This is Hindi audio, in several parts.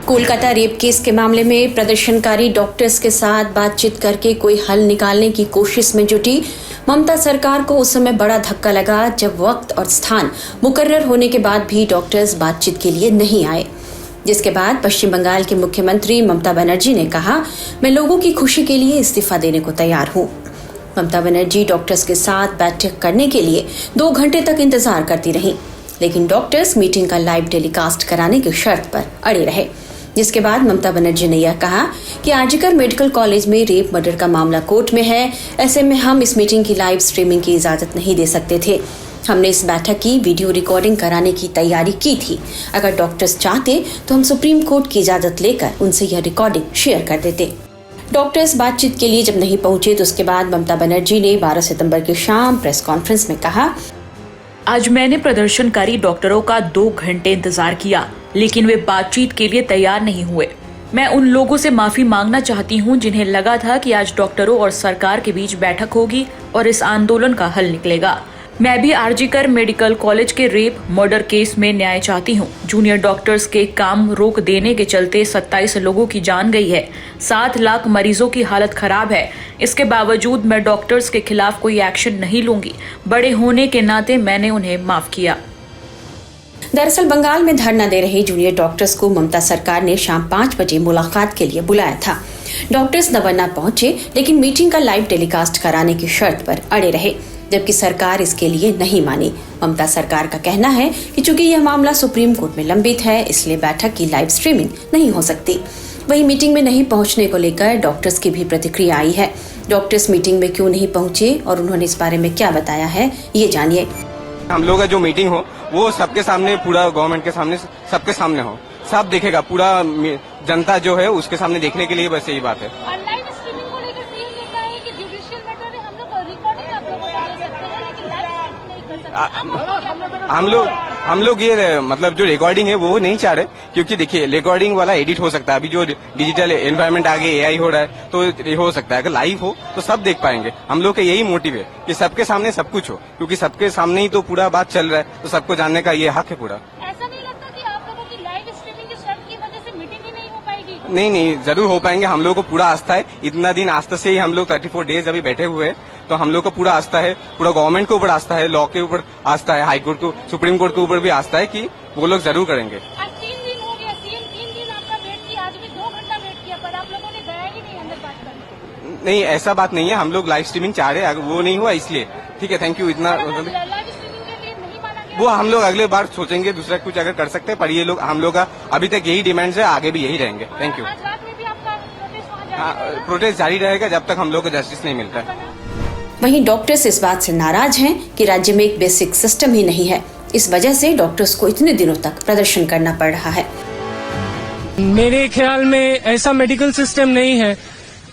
कोलकाता रेप केस के मामले में प्रदर्शनकारी डॉक्टर्स के साथ बातचीत करके कोई हल निकालने की कोशिश में जुटी ममता सरकार को उस समय बड़ा धक्का लगा जब वक्त और स्थान मुकर्रर होने के बाद भी डॉक्टर्स बातचीत के लिए नहीं आए, जिसके बाद पश्चिम बंगाल की मुख्यमंत्री ममता बनर्जी ने कहा, मैं लोगों की खुशी के लिए इस्तीफा देने को तैयार हूँ। ममता बनर्जी डॉक्टर्स के साथ बैठक करने के लिए 2 घंटे तक इंतजार करती रहीं, लेकिन डॉक्टर्स मीटिंग का लाइव टेलीकास्ट कराने की शर्त पर अड़े रहे, जिसके बाद ममता बनर्जी ने यह कहा कि आरजीकर मेडिकल कॉलेज में रेप मर्डर का मामला कोर्ट में है, ऐसे में हम इस मीटिंग की लाइव स्ट्रीमिंग की इजाजत नहीं दे सकते थे। हमने इस बैठक की वीडियो रिकॉर्डिंग कराने की तैयारी की थी। अगर डॉक्टर्स चाहते तो हम सुप्रीम कोर्ट की इजाजत लेकर उनसे यह रिकॉर्डिंग शेयर कर देते। डॉक्टर्स बातचीत के लिए जब नहीं पहुंचे तो उसके बाद ममता बनर्जी ने 12 सितंबर की शाम प्रेस कॉन्फ्रेंस में कहा, आज मैंने प्रदर्शनकारी डॉक्टरों का 2 घंटे इंतजार किया, लेकिन वे बातचीत के लिए तैयार नहीं हुए। मैं उन लोगों से माफी मांगना चाहती हूं जिन्हें लगा था कि आज डॉक्टरों और सरकार के बीच बैठक होगी और इस आंदोलन का हल निकलेगा। मैं भी आरजीकर मेडिकल कॉलेज के रेप मर्डर केस में न्याय चाहती हूं। जूनियर डॉक्टर्स के काम रोक देने के चलते 27 लोगों की जान गई है, 7 लाख मरीजों की हालत खराब है। इसके बावजूद मैं डॉक्टर्स के खिलाफ कोई एक्शन नहीं लूंगी। बड़े होने के नाते मैंने उन्हें माफ किया। दरअसल बंगाल में धरना दे रहे जूनियर डॉक्टर्स को ममता सरकार ने शाम 5 बजे मुलाकात के लिए बुलाया था। डॉक्टर्स नवान्ना पहुंचे, लेकिन मीटिंग का लाइव टेलीकास्ट कराने की शर्त पर अड़े रहे, जबकि सरकार इसके लिए नहीं मानी। ममता सरकार का कहना है कि चूंकि यह मामला सुप्रीम कोर्ट में लंबित है, इसलिए बैठक की लाइव स्ट्रीमिंग नहीं हो सकती। वहीं मीटिंग में नहीं पहुंचने को लेकर डॉक्टर्स की भी प्रतिक्रिया आई है। डॉक्टर्स मीटिंग में क्यों नहीं पहुंचे और उन्होंने इस बारे में क्या बताया है, ये जानिए। हम लोग का जो मीटिंग हो वो सबके सामने, पूरा गवर्नमेंट के सामने, सबके सामने हो, सब देखेगा, पूरा जनता जो है उसके सामने देखने के लिए बस यही बात है। हम लोग ये मतलब जो रिकॉर्डिंग है वो नहीं चाह रहे, क्योंकि देखिए रिकॉर्डिंग वाला एडिट हो सकता है। अभी जो डिजिटल एनवायरनमेंट आगे एआई हो रहा है तो ये हो सकता है, अगर लाइव हो तो सब देख पाएंगे। हम लोग का यही मोटिव है कि सबके सामने सब कुछ हो, क्योंकि सबके सामने ही तो पूरा बात चल रहा है, तो सबको जानने का ये हक है पूरा। ऐसा नहीं लगता कि आप लोगों की लाइव स्ट्रीमिंग की शर्त की वजह से मीटिंग ही नहीं हो पाएगी? नहीं, जरूर हो पाएंगे। हम लोग को पूरा आस्था है। इतना दिन आस्था से ही हम लोग 34 डेज अभी बैठे हुए हैं, तो हम लोग को पूरा आस्था है, पूरा गवर्नमेंट के ऊपर आस्था है, लॉ के ऊपर आस्था है, हाई कोर्ट को, सुप्रीम कोर्ट के ऊपर भी आस्था है कि वो लोग जरूर करेंगे। आज 3 दिन हो गया, सीएम 3 दिन आपका वेट किया, आज भी 2 घंटा वेट किया, पर आप लोगों ने गया ही नहीं अंदर बात करने। नहीं, ऐसा बात नहीं है। हम लोग लाइव स्ट्रीमिंग चाह रहे हैं, वो नहीं हुआ इसलिए। ठीक है, थैंक यू। इतना लाइव स्ट्रीमिंग के लिए नहीं माना गया, वो हम लोग अगले बार सोचेंगे, दूसरा कुछ अगर कर सकते हैं, पर ये लोग हम लोग का अभी तक यही डिमांड्स है, आगे भी यही रहेंगे। Thank you. आज रात में भी आपका प्रोटेस्ट जारी रहेगा जब तक हम लोग को जस्टिस नहीं मिलता है। वहीं डॉक्टर्स इस बात से नाराज हैं कि राज्य में एक बेसिक सिस्टम ही नहीं है। इस वजह से डॉक्टर्स को इतने दिनों तक प्रदर्शन करना पड़ रहा है। मेरे ख्याल में ऐसा मेडिकल सिस्टम नहीं है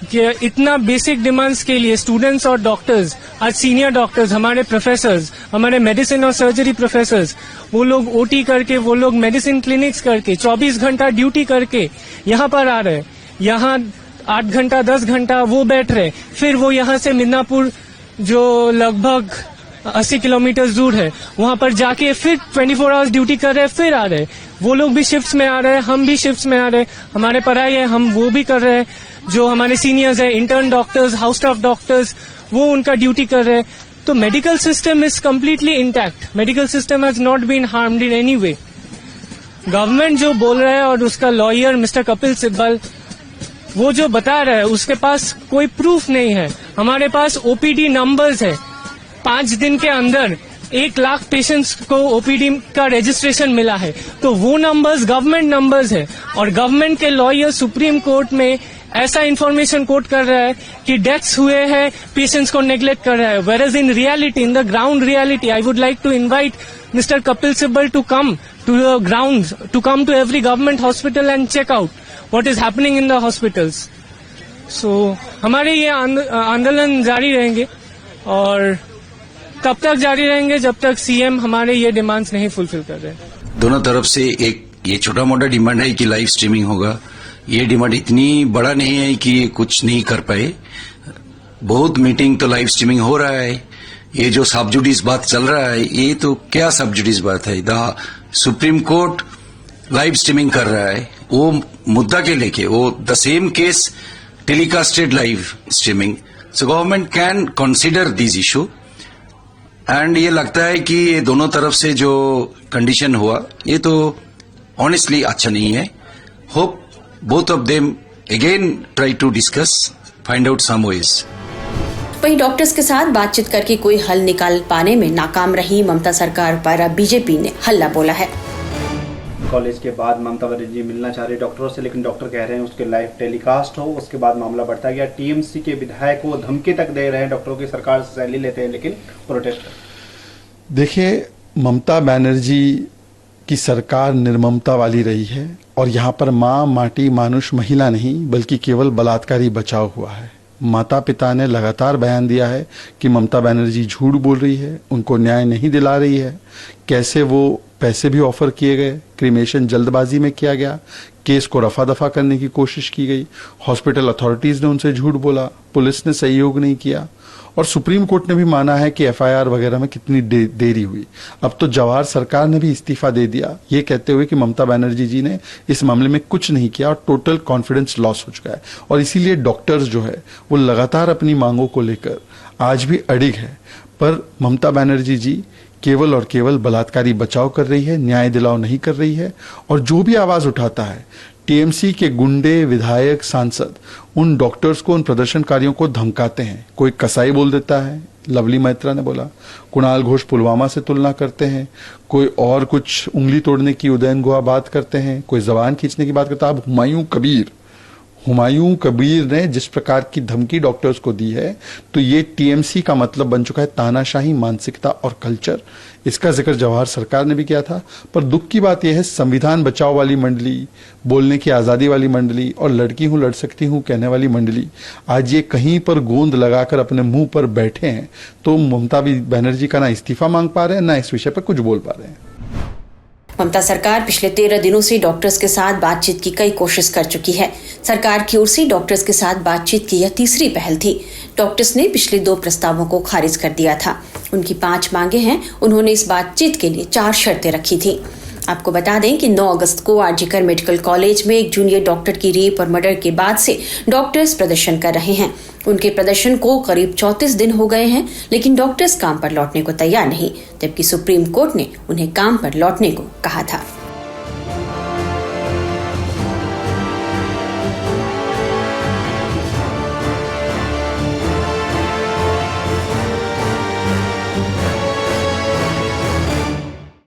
कि इतना बेसिक डिमांड्स के लिए स्टूडेंट्स और डॉक्टर्स, आज सीनियर डॉक्टर्स, हमारे प्रोफेसर्स, हमारे मेडिसिन और सर्जरी प्रोफेसर्स, वो लोग ओटी करके, वो लोग मेडिसिन क्लिनिक्स करके 24 घंटा ड्यूटी करके यहाँ पर आ रहे हैं। यहाँ 8 घंटा 10 घंटा वो बैठ रहे, फिर वो यहाँ से मिदनापुर जो लगभग 80 किलोमीटर दूर है, वहां पर जाके फिर 24 आवर्स ड्यूटी कर रहे हैं, फिर आ रहे। वो लोग भी शिफ्ट्स में आ रहे हैं, हम भी शिफ्ट्स में आ रहे हैं। हमारे पढ़ाई है, हम वो भी कर रहे हैं। जो हमारे सीनियर्स है, intern doctors, house staff doctors, वो उनका ड्यूटी कर रहे हैं। तो medical system is completely intact. Medical system has not been harmed in any way. Government जो बोल रहा है और उसका लॉयर मिस्टर कपिल सिब्बल वो जो बता रहा है, उसके पास कोई प्रूफ नहीं है। हमारे पास ओपीडी नंबर्स है। 5 दिन के अंदर 1 लाख पेशेंट्स को ओपीडी का रजिस्ट्रेशन मिला है, तो वो नंबर्स गवर्नमेंट नंबर्स है। और गवर्नमेंट के लॉयर सुप्रीम कोर्ट में ऐसा इन्फॉर्मेशन कोट कर रहा है कि डेथ्स हुए हैं, पेशेंट्स को नेग्लेक्ट कर रहा है। Where in reality, in the ground reality, I would like to invite Mr. Kapil Sibal to come to the grounds, to come to every government hospital and check out what is happening in the hospitals. So, हमारे ये आंदोलन जारी रहेंगे और तब तक जारी रहेंगे जब तक सीएम हमारे ये डिमांड्स नहीं फुलफिल कर रहे। दोनों तरफ से एक ये छोटा मोटा डिमांड है कि लाइव स्ट्रीमिंग होगा। ये डिमांड इतनी बड़ा नहीं है कि कुछ नहीं कर पाए। बहुत मीटिंग तो लाइव स्ट्रीमिंग हो रहा है। ये जो सबजुडिस बात चल रहा है, ये तो क्या सबजुडिस बात है? The supreme court live streaming कर रहा है, वो मुद्दा के लेके वो the same case telecasted live streaming, so government can consider this issue and ये लगता है कि ये दोनों तरफ से जो कंडीशन हुआ ये तो ऑनेस्टली अच्छा नहीं है. Hope both of them again try to discuss, find out some ways. वहीं डॉक्टर्स के साथ बातचीत करके कोई हल निकाल पाने में नाकाम रही ममता सरकार पर अब बीजेपी ने हल्ला बोला है. कॉलेज के बाद ममता बनर्जी मिलना चाह रही डॉक्टरों से, लेकिन डॉक्टर कह रहे हैं उसके लाइव टेलीकास्ट हो. उसके बाद मामला बढ़ता गया. टीएमसी के विधायक को धमकी तक दे रहे हैं डॉक्टरों की, सरकार से सैलरी लेते हैं लेकिन प्रोटेस्ट. देखिए, ममता बनर्जी की सरकार निर्ममता वाली रही है और यहाँ पर माँ, माटी, मानुष, महिला नहीं बल्कि केवल बलात्कारी बचाव हुआ है. माता पिता ने लगातार बयान दिया है कि ममता बनर्जी झूठ बोल रही है, उनको न्याय नहीं दिला रही है. कैसे वो पैसे भी ऑफर किए गए, क्रीमेशन जल्दबाजी में किया गया, केस को रफा दफा करने की कोशिश की गई, हॉस्पिटल अथॉरिटीज ने उनसे झूठ बोला, पुलिस ने सहयोग नहीं किया और सुप्रीम कोर्ट ने भी माना है कि एफआईआर वगैरह में कितनी देरी हुई. अब तो जवाहर सरकार ने भी इस्तीफा दे दिया, ये कहते हुए कि ममता बनर्जी जी ने इस मामले में कुछ नहीं किया और टोटल कॉन्फिडेंस लॉस हो चुका है. और इसीलिए डॉक्टर्स जो है वो लगातार अपनी मांगों को लेकर आज भी अडिग है. पर ममता बनर्जी जी केवल और केवल बलात्कारी बचाव कर रही है, न्याय दिलाव नहीं कर रही है. और जो भी आवाज उठाता है, टीएमसी के गुंडे, विधायक, सांसद उन डॉक्टर्स को, उन प्रदर्शनकारियों को धमकाते हैं. कोई कसाई बोल देता है, लवली मैत्रा ने बोला, कुणाल घोष पुलवामा से तुलना करते हैं, कोई और कुछ उंगली तोड़ने की उदयन गुहा बात करते हैं, कोई जबान खींचने की बात करता है. अब हुमायूं कबीर ने जिस प्रकार की धमकी डॉक्टर्स को दी है, तो ये टीएमसी का मतलब बन चुका है तानाशाही मानसिकता और कल्चर. इसका जिक्र जवाहर सरकार ने भी किया था. पर दुख की बात यह है, संविधान बचाओ वाली मंडली, बोलने की आजादी वाली मंडली और लड़की हूं लड़ सकती हूं कहने वाली मंडली आज ये कहीं पर गोंद लगाकर अपने मुंह पर बैठे हैं. तो ममता बनर्जी का ना इस्तीफा मांग पा रहे हैं, ना इस विषय पर कुछ बोल पा रहे हैं. ममता सरकार पिछले 13 दिनों से डॉक्टर्स के साथ बातचीत की कई कोशिश कर चुकी है. सरकार की ओर से डॉक्टर्स के साथ बातचीत की यह तीसरी पहल थी. डॉक्टर्स ने पिछले 2 प्रस्तावों को खारिज कर दिया था. उनकी 5 मांगे हैं. उन्होंने इस बातचीत के लिए 4 शर्तें रखी थी. आपको बता दें कि 9 अगस्त को आरजीकर मेडिकल कॉलेज में एक जूनियर डॉक्टर की रेप और मर्डर के बाद से डॉक्टर्स प्रदर्शन कर रहे हैं. उनके प्रदर्शन को करीब 34 दिन हो गए हैं, लेकिन डॉक्टर्स काम पर लौटने को तैयार नहीं, जबकि सुप्रीम कोर्ट ने उन्हें काम पर लौटने को कहा था.